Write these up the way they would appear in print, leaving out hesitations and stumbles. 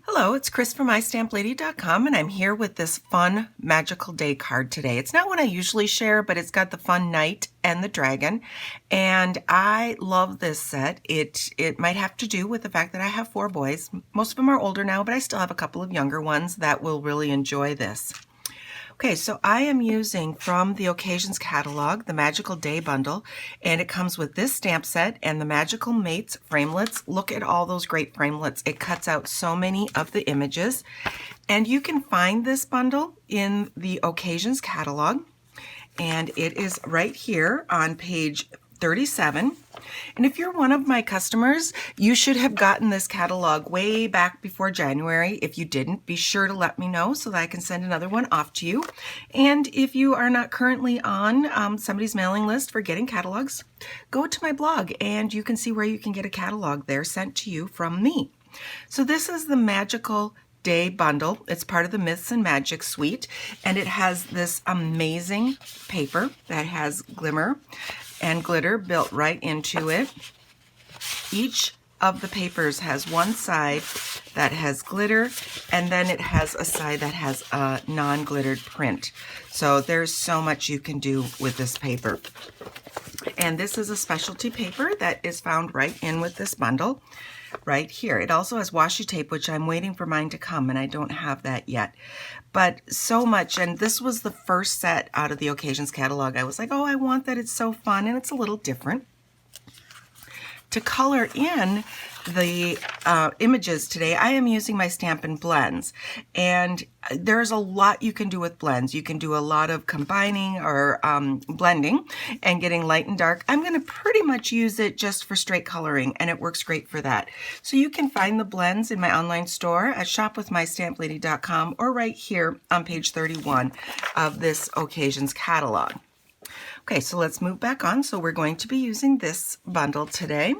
Hello, it's Chris from MyStampLady.com, and I'm here with this fun magical day card today. It's not one I usually share, but it's got the fun knight and the dragon, and I love this set. It might have to do with the fact that I have 4 boys. Most of them are older now, but I still have a couple of younger ones that will really enjoy this. Okay, so I am using from the Occasions catalog, the Magical Day Bundle, and it comes with this stamp set and the Magical Mates framelits. Look at all those great framelits. It cuts out so many of the images. And you can find this bundle in the Occasions catalog, and it is right here on page 37. And if you're one of my customers, you should have gotten this catalog way back before January. If you didn't, be sure to let me know so that I can send another one off to you. And if you are not currently on somebody's mailing list for getting catalogs, go to my blog and you can see where you can get a catalog there sent to you from me. So this is the Magical Day Bundle. It's part of the Myths and Magic suite, and it has this amazing paper that has glimmer and glitter built right into it. Each of the papers has one side that has glitter, and then it has a side that has a non-glittered print. So there's so much you can do with this paper. And this is a specialty paper that is found right in with this bundle right here. It also has washi tape, which I'm waiting for mine to come, and I don't have that yet. But so much, and this was the first set out of the Occasions catalog. I was like, oh, I want that. It's so fun, and it's a little different. To color in the images today, I am using my Stampin' Blends, and there's a lot you can do with blends. You can do a lot of combining or blending and getting light and dark. I'm going to pretty much use it just for straight coloring, and it works great for that. So you can find the blends in my online store at shopwithmystamplady.com or right here on page 31 of this Occasions catalog. Okay, so let's move back on. So we're going to be using this bundle today.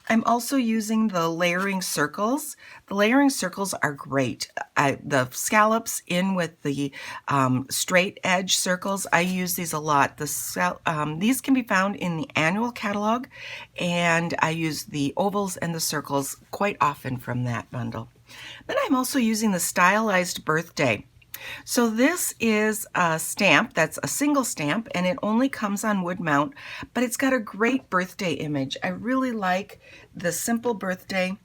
I'm also using the layering circles. The layering circles are great. The scallops in with the straight edge circles, I use these a lot. These can be found in the annual catalog, and I use the ovals and the circles quite often from that bundle. Then I'm also using the stylized birthday. So this is a stamp that's a single stamp, and it only comes on wood mount, but it's got a great birthday image. I really like the simple birthday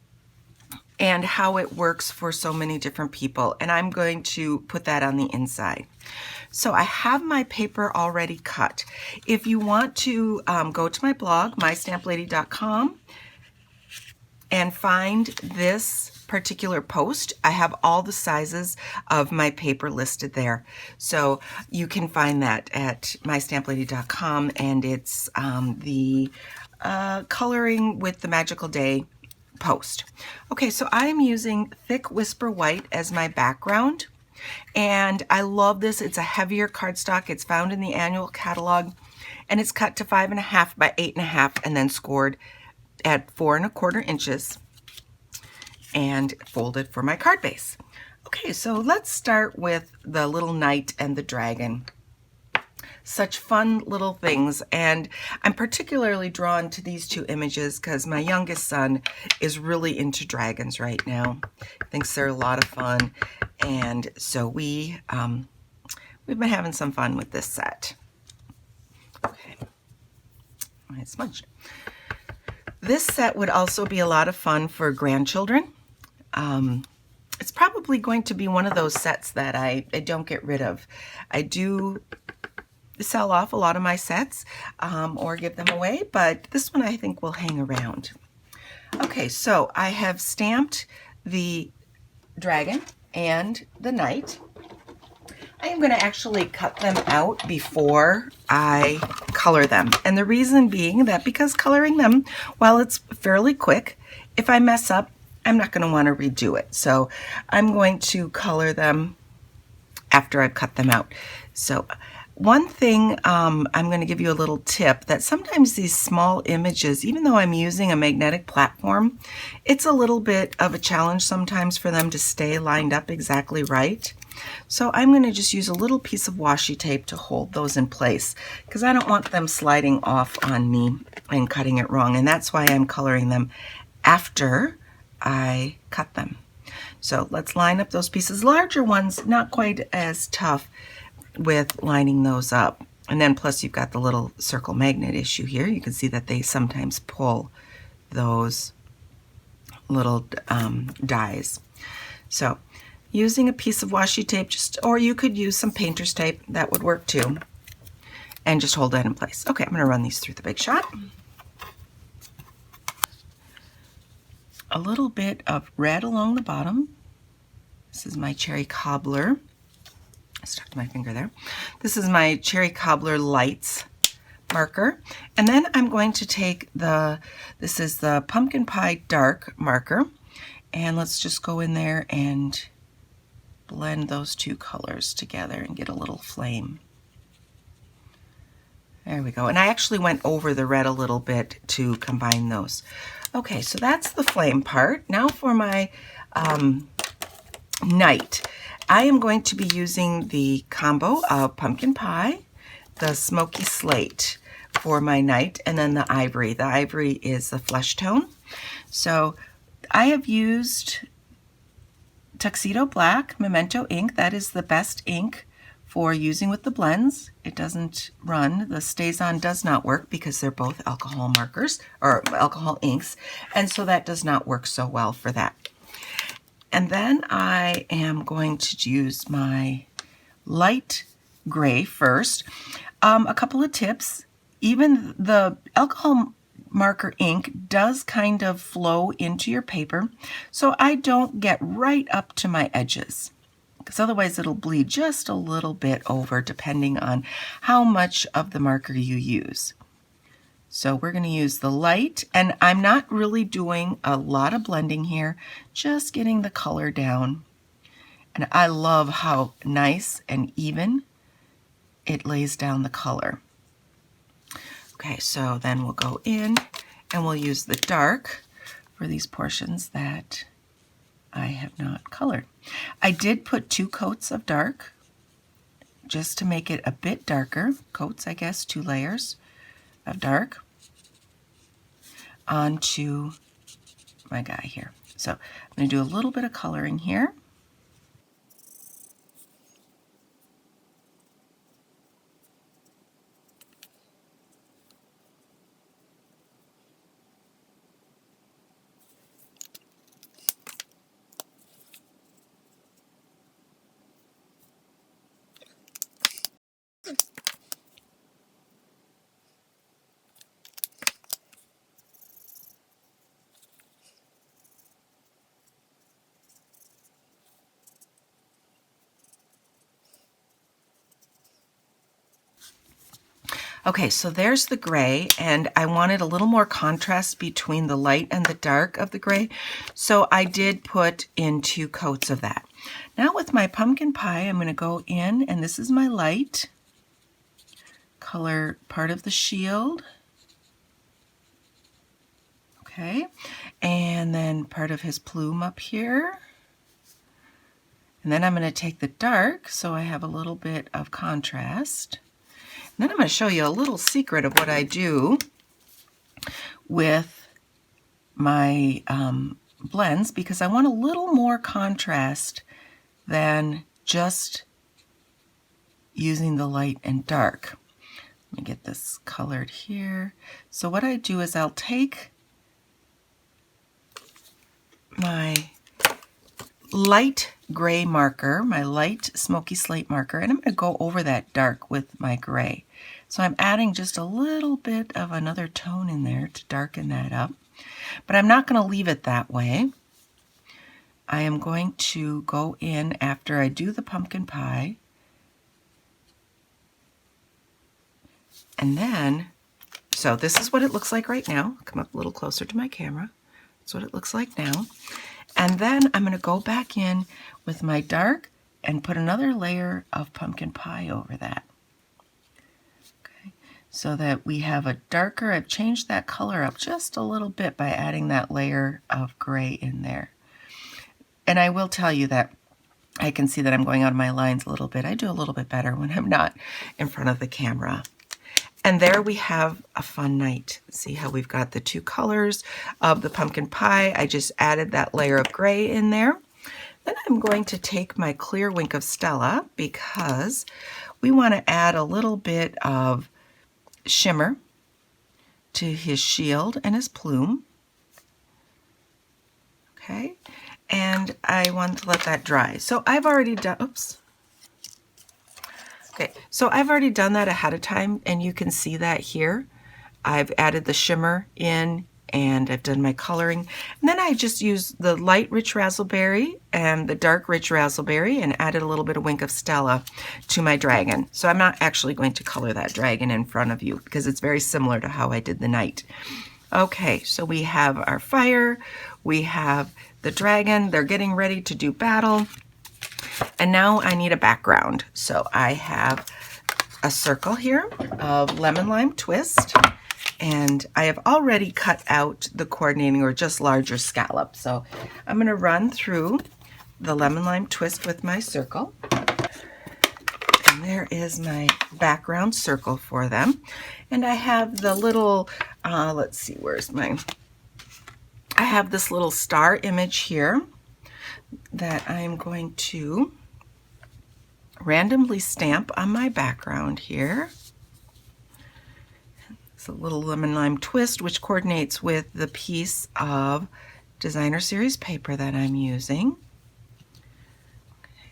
and how it works for so many different people, and I'm going to put that on the inside. So I have my paper already cut. If you want to go to my blog, mystamplady.com, and find this particular post, I have all the sizes of my paper listed there. So you can find that at mystamplady.com, and it's the coloring with the Magical Day post. Okay, so I am using Thick Whisper White as my background, and I love this. It's a heavier cardstock. It's found in the annual catalog, and it's cut to 5.5 by 8.5 and then scored at 4.25 inches and folded for my card base. Okay, so let's start with the little knight and the dragon. Such fun little things, and I'm particularly drawn to these 2 images because my youngest son is really into dragons right now. Thinks they're a lot of fun, and so we've been having some fun with this set. Okay, I smudged. This set would also be a lot of fun for grandchildren. It's probably going to be one of those sets that I don't get rid of. I do sell off a lot of my sets or give them away, but this one I think will hang around. Okay, so I have stamped the dragon and the knight. I am going to actually cut them out before I color them. And the reason being that because coloring them, while it's fairly quick, if I mess up, I'm not going to want to redo it. So I'm going to color them after I've cut them out. So one thing, I'm going to give you a little tip that sometimes these small images, even though I'm using a magnetic platform, it's a little bit of a challenge sometimes for them to stay lined up exactly right. So I'm going to just use a little piece of washi tape to hold those in place because I don't want them sliding off on me and cutting it wrong. And that's why I'm coloring them after I cut them. So let's line up those pieces. Larger ones, not quite as tough with lining those up. And then plus you've got the little circle magnet issue here. You can see that they sometimes pull those little dies. So using a piece of washi tape, or you could use some painter's tape, that would work too. And just hold that in place. Okay, I'm gonna run these through the Big Shot. A little bit of red along the bottom. This is my cherry cobbler. I stuck my finger there. This is my cherry cobbler lights marker. And then I'm going to take this is the pumpkin pie dark marker. And let's just go in there and blend those two colors together and get a little flame. There we go. And I actually went over the red a little bit to combine those. Okay, so that's the flame part. Now for my night. I am going to be using the combo of pumpkin pie, the smoky slate for my night, and then the ivory. The ivory is the flesh tone. So I have used Tuxedo Black Memento ink. That is the best ink for using with the blends. It doesn't run. The StazOn does not work because they're both alcohol markers or alcohol inks, and so that does not work so well for that. And then I am going to use my light gray first. A couple of tips. Even the alcohol marker ink does kind of flow into your paper, so I don't get right up to my edges, because otherwise it'll bleed just a little bit over depending on how much of the marker you use. So we're going to use the light, and I'm not really doing a lot of blending here, just getting the color down. And I love how nice and even it lays down the color. Okay, so then we'll go in and we'll use the dark for these portions that I have not colored. I did put 2 coats of dark just to make it a bit darker. Coats, I guess, 2 layers of dark onto my guy here. So I'm going to do a little bit of coloring here. Okay, so there's the gray, and I wanted a little more contrast between the light and the dark of the gray, so I did put in 2 coats of that. Now with my pumpkin pie, I'm going to go in, and this is my light, color part of the shield, okay, and then part of his plume up here. And then I'm going to take the dark, so I have a little bit of contrast. Then I'm going to show you a little secret of what I do with my blends, because I want a little more contrast than just using the light and dark. Let me get this colored here. So what I do is I'll take my light gray marker, my light smoky slate marker, and I'm going to go over that dark with my gray. So I'm adding just a little bit of another tone in there to darken that up. But I'm not going to leave it that way. I am going to go in after I do the pumpkin pie. And then, so this is what it looks like right now. Come up a little closer to my camera. That's what it looks like now. And then I'm going to go back in with my dark and put another layer of pumpkin pie over that. Okay, so that we have a darker, I've changed that color up just a little bit by adding that layer of gray in there. And I will tell you that I can see that I'm going out of my lines a little bit. I do a little bit better when I'm not in front of the camera. And there we have a fun night. See how we've got the 2 colors of the pumpkin pie. I just added that layer of gray in there. Then I'm going to take my clear Wink of Stella because we want to add a little bit of shimmer to his shield and his plume. Okay, and I want to let that dry. So I've already done, oops. Okay, so I've already done that ahead of time, and you can see that here. I've added the shimmer in, and I've done my coloring. And then I just used the light rich razzleberry and the dark rich razzleberry and added a little bit of Wink of Stella to my dragon. So I'm not actually going to color that dragon in front of you because it's very similar to how I did the knight. Okay, so we have our fire, we have the dragon, they're getting ready to do battle. And now I need a background. So I have a circle here of lemon lime twist, and I have already cut out the coordinating or just larger scallop. So I'm going to run through the lemon lime twist with my circle. And there is my background circle for them. And I have the little, let's see, where's mine? I have this little star image here that I'm going to randomly stamp on my background here. It's a little lemon lime twist, which coordinates with the piece of designer series paper that I'm using.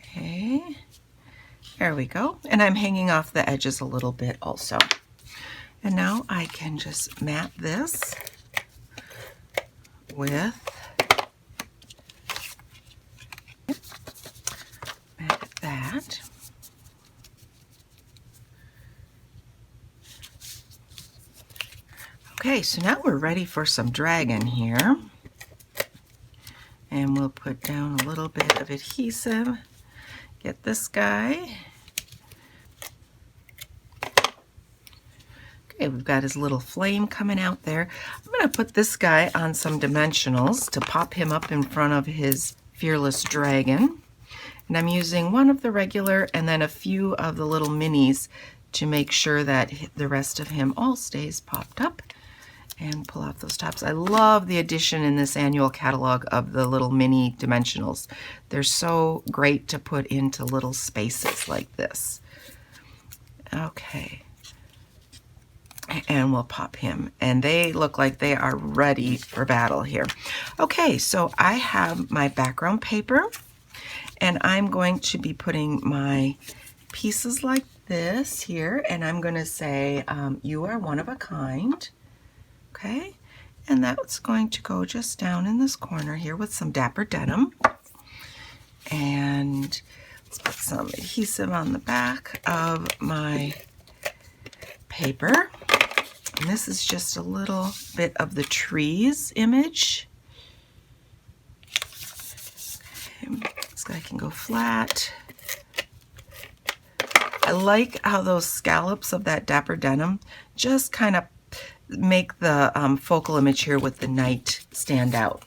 Okay, there we go. And I'm hanging off the edges a little bit also. And now I can just mat this with that. Okay, so now we're ready for some dragon here. And we'll put down a little bit of adhesive. Get this guy. Okay, we've got his little flame coming out there. I'm going to put this guy on some dimensionals to pop him up in front of his fearless dragon. And I'm using one of the regular and then a few of the little minis to make sure that the rest of him all stays popped up. And pull out those tops. I love the addition in this annual catalog of the little mini dimensionals. They're so great to put into little spaces like this. Okay. And we'll pop him. And they look like they are ready for battle here. Okay, so I have my background paper. And I'm going to be putting my pieces like this here. And I'm going to say, you are one of a kind. Okay, and that's going to go just down in this corner here with some dapper denim. And let's put some adhesive on the back of my paper. And this is just a little bit of the trees image. Okay, this guy can go flat. I like how those scallops of that dapper denim just kind of make the focal image here with the knight stand out.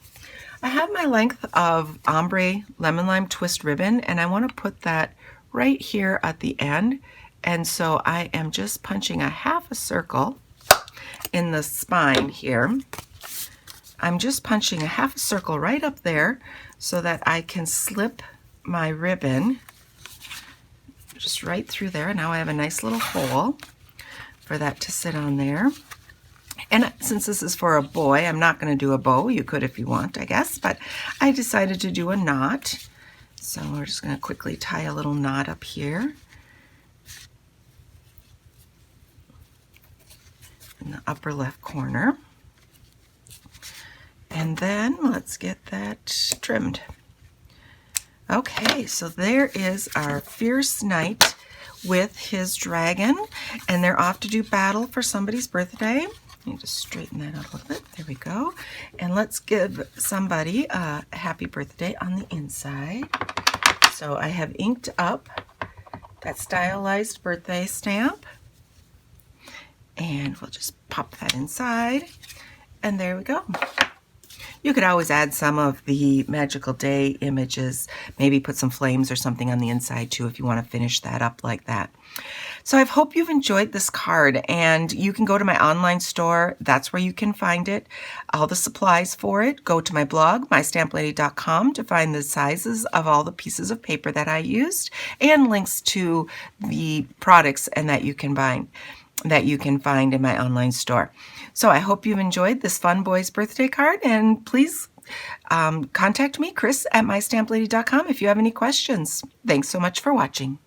I have my length of ombre lemon lime twist ribbon, and I want to put that right here at the end. And so I am just punching a half a circle in the spine here. I'm just punching a half a circle right up there so that I can slip my ribbon just right through there. Now I have a nice little hole for that to sit on there. And since this is for a boy, I'm not going to do a bow. You could if you want, I guess, but I decided to do a knot. So we're just going to quickly tie a little knot up here in the upper left corner. And then let's get that trimmed. Okay, so there is our fierce knight with his dragon, and they're off to do battle for somebody's birthday. Let me just straighten that out a little bit. There we go. And let's give somebody a happy birthday on the inside. So I have inked up that stylized birthday stamp. And we'll just pop that inside. And there we go. You could always add some of the Magical Day images, maybe put some flames or something on the inside too if you want to finish that up like that. So I hope you've enjoyed this card, and you can go to my online store. That's where you can find it, all the supplies for it. Go to my blog, mystamplady.com, to find the sizes of all the pieces of paper that I used and links to the products and that you can find in my online store. So I hope you've enjoyed this fun boy's birthday card, and please contact me, Chris, at mystamplady.com, if you have any questions. Thanks so much for watching.